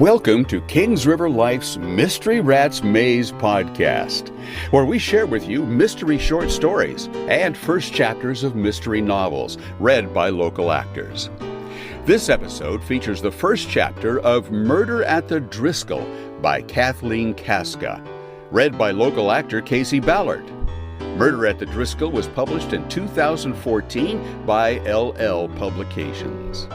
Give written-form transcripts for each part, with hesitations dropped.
Welcome to Kings River Life's Mystery Rats Maze podcast, where we share with you mystery short stories and first chapters of mystery novels read by local actors. This episode features the first chapter of Murder at the Driskill by Kathleen Casca, read by local actor Casey Ballard. Murder at the Driskill was published in 2014 by LL Publications.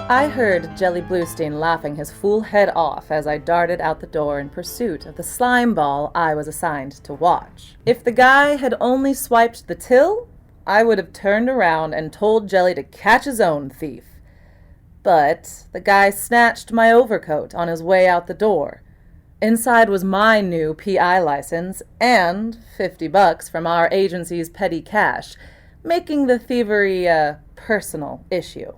I heard Jelly Bluestein laughing his fool head off as I darted out the door in pursuit of the slime ball I was assigned to watch. If the guy had only swiped the till, I would have turned around and told Jelly to catch his own thief. But the guy snatched my overcoat on his way out the door. Inside was my new PI license and $50 from our agency's petty cash, making the thievery a personal issue.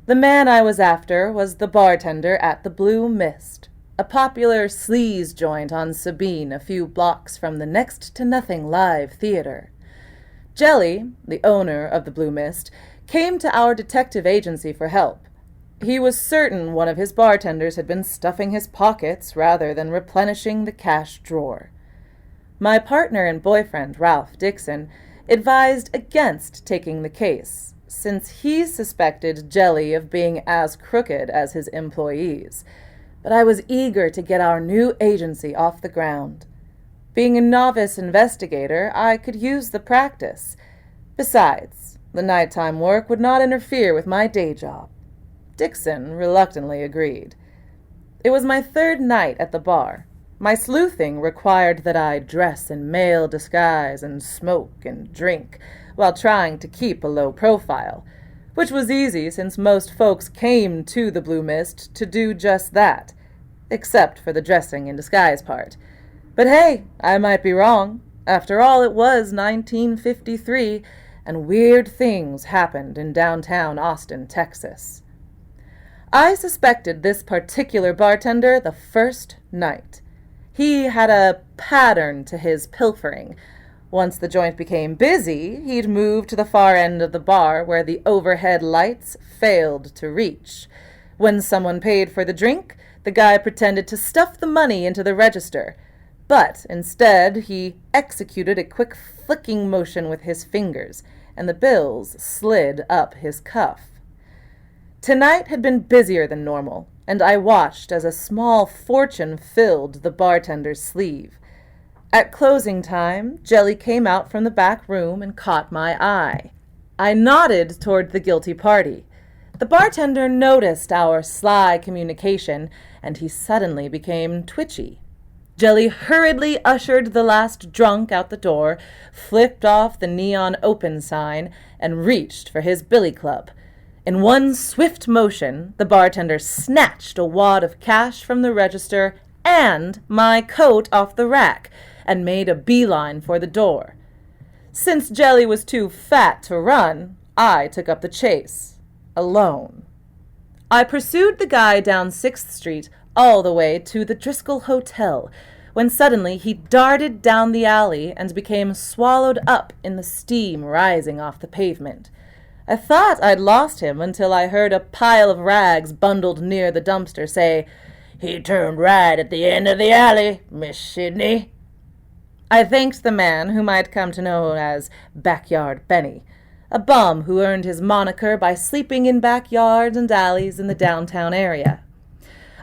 The man I was after was the bartender at the Blue Mist, a popular sleaze joint on Sabine a few blocks from the next-to-nothing live theater. Jelly, the owner of the Blue Mist, came to our detective agency for help. He was certain one of his bartenders had been stuffing his pockets rather than replenishing the cash drawer. My partner and boyfriend, Ralph Dixon, advised against taking the case, since he suspected Jelly of being as crooked as his employees. But I was eager to get our new agency off the ground. Being a novice investigator, I could use the practice. Besides, the nighttime work would not interfere with my day job. Dixon reluctantly agreed. It was my third night at the bar. My sleuthing required that I dress in male disguise and smoke and drink, while trying to keep a low profile, which was easy since most folks came to the Blue Mist to do just that, except for the dressing in disguise part. But hey, I might be wrong. After all, it was 1953, and weird things happened in downtown Austin, Texas. I suspected this particular bartender the first night. He had a pattern to his pilfering. Once the joint became busy, he'd move to the far end of the bar where the overhead lights failed to reach. When someone paid for the drink, the guy pretended to stuff the money into the register, but instead he executed a quick flicking motion with his fingers, and the bills slid up his cuff. Tonight had been busier than normal, and I watched as a small fortune filled the bartender's sleeve. At closing time, Jelly came out from the back room and caught my eye. I nodded toward the guilty party. The bartender noticed our sly communication, and he suddenly became twitchy. Jelly hurriedly ushered the last drunk out the door, flipped off the neon open sign, and reached for his billy club. In one swift motion, the bartender snatched a wad of cash from the register and my coat off the rack, and made a beeline for the door. Since Jelly was too fat to run, I took up the chase, alone. I pursued the guy down 6th Street all the way to the Driskill Hotel, when suddenly he darted down the alley and became swallowed up in the steam rising off the pavement. I thought I'd lost him until I heard a pile of rags bundled near the dumpster say, "He turned right at the end of the alley, Miss Sidney." I thanked the man whom I'd come to know as Backyard Benny, a bum who earned his moniker by sleeping in backyards and alleys in the downtown area.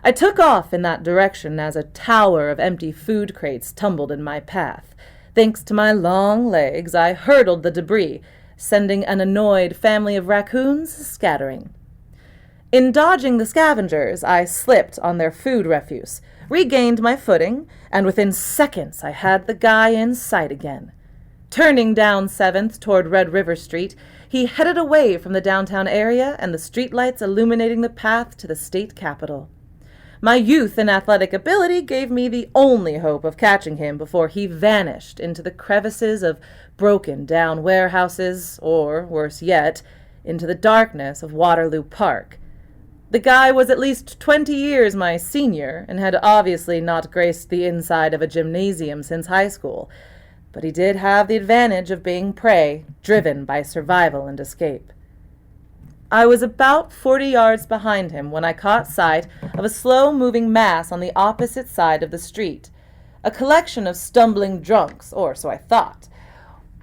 I took off in that direction as a tower of empty food crates tumbled in my path. Thanks to my long legs, I hurdled the debris, sending an annoyed family of raccoons scattering. In dodging the scavengers, I slipped on their food refuse, regained my footing, and within seconds I had the guy in sight again. Turning down 7th toward Red River Street, he headed away from the downtown area and the streetlights illuminating the path to the state capitol. My youth and athletic ability gave me the only hope of catching him before he vanished into the crevices of broken-down warehouses, or, worse yet, into the darkness of Waterloo Park. The guy was at least 20 years my senior and had obviously not graced the inside of a gymnasium since high school, but he did have the advantage of being prey, driven by survival and escape. I was about 40 yards behind him when I caught sight of a slow-moving mass on the opposite side of the street, a collection of stumbling drunks, or so I thought.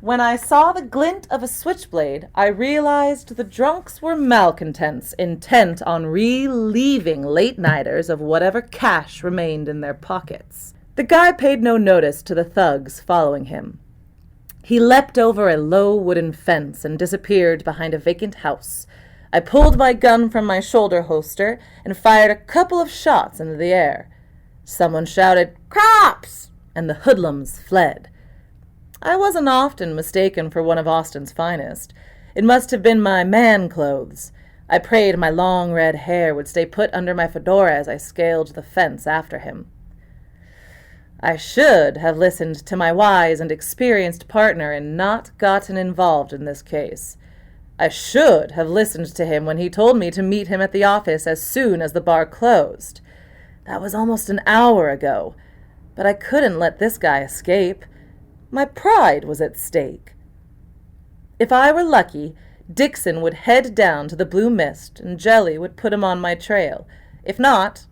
When I saw the glint of a switchblade, I realized the drunks were malcontents intent on relieving late-nighters of whatever cash remained in their pockets. The guy paid no notice to the thugs following him. He leapt over a low wooden fence and disappeared behind a vacant house. I pulled my gun from my shoulder holster and fired a couple of shots into the air. Someone shouted, "Cops!" and the hoodlums fled. I wasn't often mistaken for one of Austin's finest. It must have been my man clothes. I prayed my long red hair would stay put under my fedora as I scaled the fence after him. I should have listened to my wise and experienced partner and not gotten involved in this case. I should have listened to him when he told me to meet him at the office as soon as the bar closed. That was almost an hour ago, but I couldn't let this guy escape. My pride was at stake. If I were lucky, Dixon would head down to the Blue Mist and Jelly would put him on my trail. If not,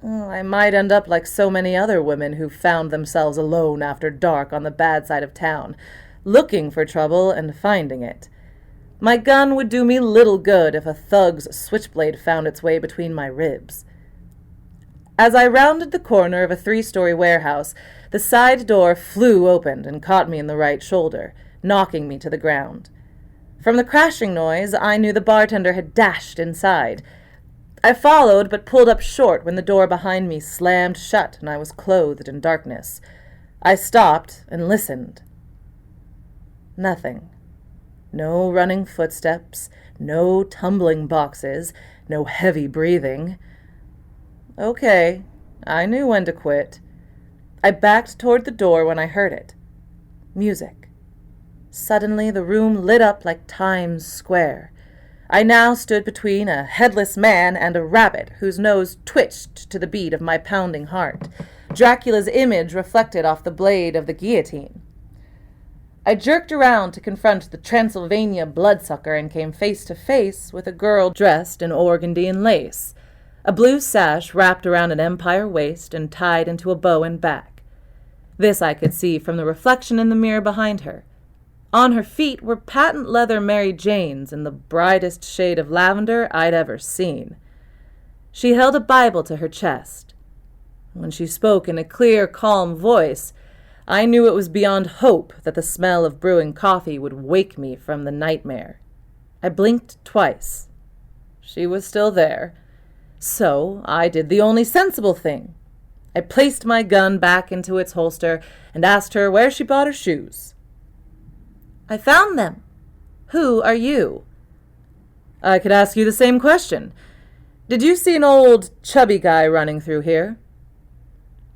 I might end up like so many other women who found themselves alone after dark on the bad side of town, looking for trouble and finding it. My gun would do me little good if a thug's switchblade found its way between my ribs. As I rounded the corner of a 3-story warehouse, the side door flew open and caught me in the right shoulder, knocking me to the ground. From the crashing noise, I knew the bartender had dashed inside. I followed, but pulled up short when the door behind me slammed shut and I was clothed in darkness. I stopped and listened. Nothing. No running footsteps, no tumbling boxes, no heavy breathing. Okay, I knew when to quit. I backed toward the door when I heard it. Music. Suddenly the room lit up like Times Square. I now stood between a headless man and a rabbit whose nose twitched to the beat of my pounding heart, Dracula's image reflected off the blade of the guillotine. I jerked around to confront the Transylvania bloodsucker and came face to face with a girl dressed in organdy and lace, a blue sash wrapped around an empire waist and tied into a bow and back. This I could see from the reflection in the mirror behind her. On her feet were patent leather Mary Janes in the brightest shade of lavender I'd ever seen. She held a Bible to her chest. When she spoke in a clear, calm voice, I knew it was beyond hope that the smell of brewing coffee would wake me from the nightmare. I blinked twice. She was still there. So I did the only sensible thing. I placed my gun back into its holster and asked her where she bought her shoes. "I found them. Who are you?" "I could ask you the same question. Did you see an old, chubby guy running through here?"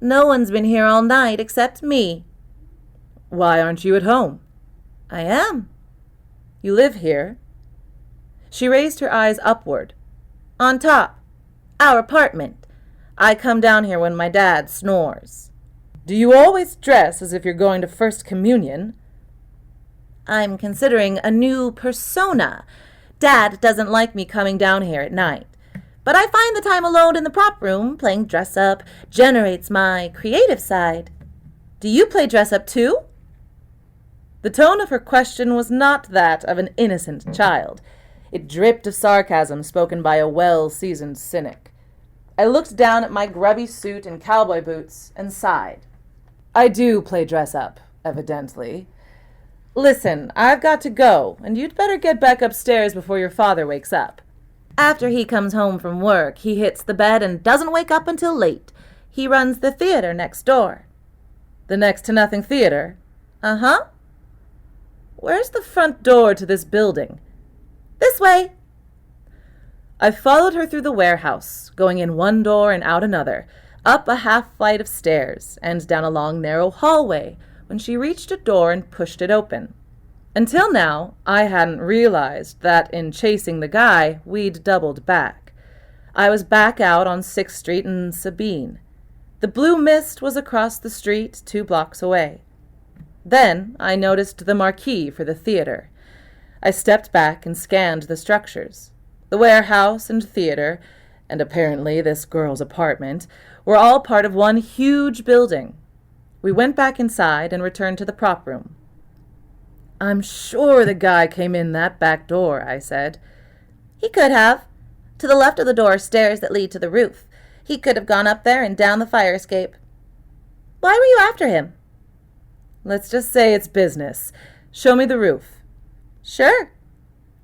"No one's been here all night except me." "Why aren't you at home?" "I am." "You live here?" She raised her eyes upward. "On top. Our apartment. I come down here when my dad snores." "Do you always dress as if you're going to First Communion?" "I'm considering a new persona. Dad doesn't like me coming down here at night. But I find the time alone in the prop room, playing dress-up, generates my creative side. Do you play dress-up too?" The tone of her question was not that of an innocent child. It dripped of sarcasm spoken by a well-seasoned cynic. I looked down at my grubby suit and cowboy boots and sighed. "I do play dress-up, evidently. Listen, I've got to go, and you'd better get back upstairs before your father wakes up." "After he comes home from work, he hits the bed and doesn't wake up until late. He runs the theater next door." "The next-to-nothing theater?" "Uh-huh." "Where's the front door to this building?" "This way." I followed her through the warehouse, going in one door and out another, up a half-flight of stairs, and down a long, narrow hallway, when she reached a door and pushed it open. Until now, I hadn't realized that in chasing the guy, we'd doubled back. I was back out on 6th Street and Sabine. The Blue Mist was across the street 2 blocks away. Then I noticed the marquee for the theater. I stepped back and scanned the structures. The warehouse and theater, and apparently this girl's apartment, were all part of one huge building. We went back inside and returned to the prop room. "I'm sure the guy came in that back door," I said. "He could have. To the left of the door are stairs that lead to the roof. He could have gone up there and down the fire escape." "Why were you after him?" "Let's just say it's business. Show me the roof." "Sure.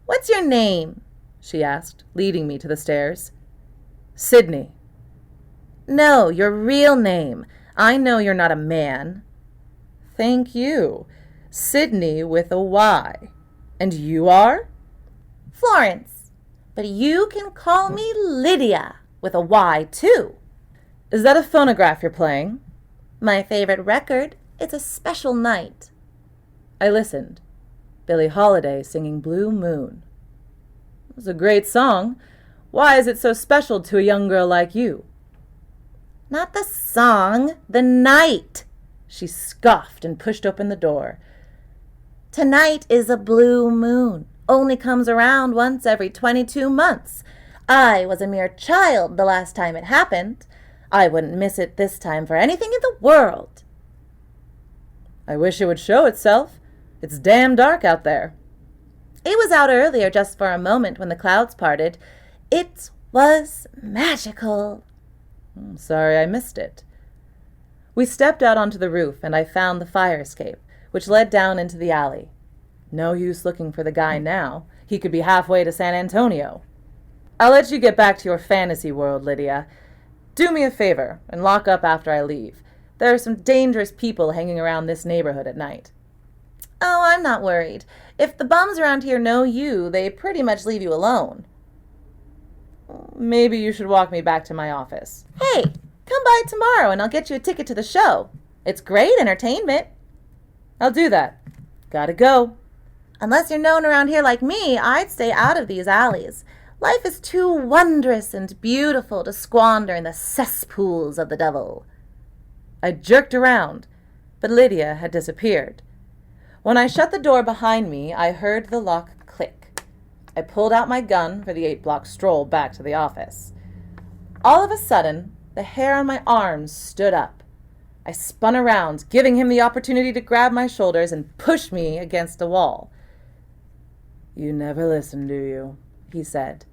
What's your name?" she asked, leading me to the stairs. "Sydney." "No, your real name. I know you're not a man." "Thank you. Sydney with a Y. And you are?" "Florence. But you can call me Lydia with a Y, too." "Is that a phonograph you're playing?" "My favorite record. It's a special night." I listened. Billie Holiday singing Blue Moon. It was a great song. Why is it so special to a young girl like you? "Not the song, the night," she scoffed and pushed open the door. "Tonight is a blue moon. Only comes around once every 22 months. I was a mere child the last time it happened. I wouldn't miss it this time for anything in the world." "I wish it would show itself. It's damn dark out there." "It was out earlier just for a moment when the clouds parted. It was magical." "I'm sorry I missed it." We stepped out onto the roof and I found the fire escape, which led down into the alley. No use looking for the guy now. He could be halfway to San Antonio. "I'll let you get back to your fantasy world, Lydia. Do me a favor and lock up after I leave. There are some dangerous people hanging around this neighborhood at night." "Oh, I'm not worried. If the bums around here know you, they pretty much leave you alone." "Maybe you should walk me back to my office." "Hey, come by tomorrow and I'll get you a ticket to the show. It's great entertainment." "I'll do that. Gotta go." "Unless you're known around here like me, I'd stay out of these alleys. Life is too wondrous and beautiful to squander in the cesspools of the devil." I jerked around, but Lydia had disappeared. When I shut the door behind me, I heard the lock click. I pulled out my gun for the 8-block stroll back to the office. All of a sudden, the hair on my arms stood up. I spun around, giving him the opportunity to grab my shoulders and push me against a wall. "You never listen, do you?" he said.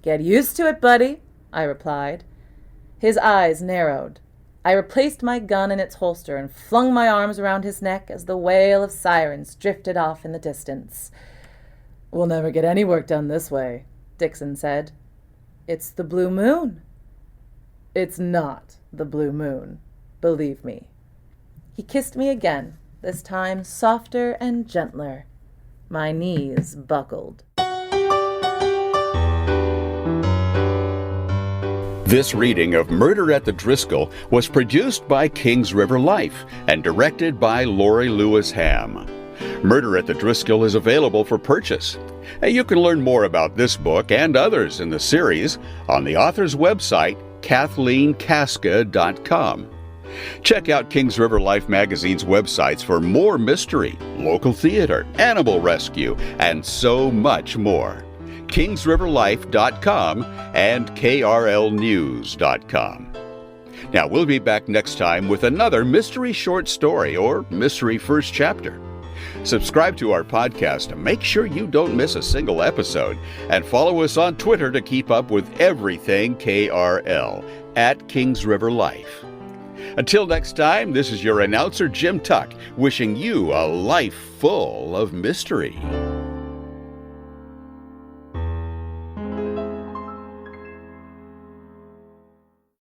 "Get used to it, buddy," I replied. His eyes narrowed. I replaced my gun in its holster and flung my arms around his neck as the wail of sirens drifted off in the distance. "We'll never get any work done this way," Dixon said. "It's the blue moon." "It's not the blue moon, believe me." He kissed me again, this time softer and gentler. My knees buckled. This reading of Murder at the Driskill was produced by Kings River Life and directed by Lori Lewis Ham. Murder at the Driskill is available for purchase. You can learn more about this book and others in the series on the author's website, KathleenKaska.com. Check out Kings River Life magazine's websites for more mystery, local theater, animal rescue, and so much more. KingsRiverLife.com and KRLNews.com. Now, we'll be back next time with another mystery short story or mystery first chapter. Subscribe to our podcast to make sure you don't miss a single episode, and follow us on Twitter to keep up with everything KRL at Kings River Life. Until next time, this is your announcer, Jim Tuck, wishing you a life full of mystery.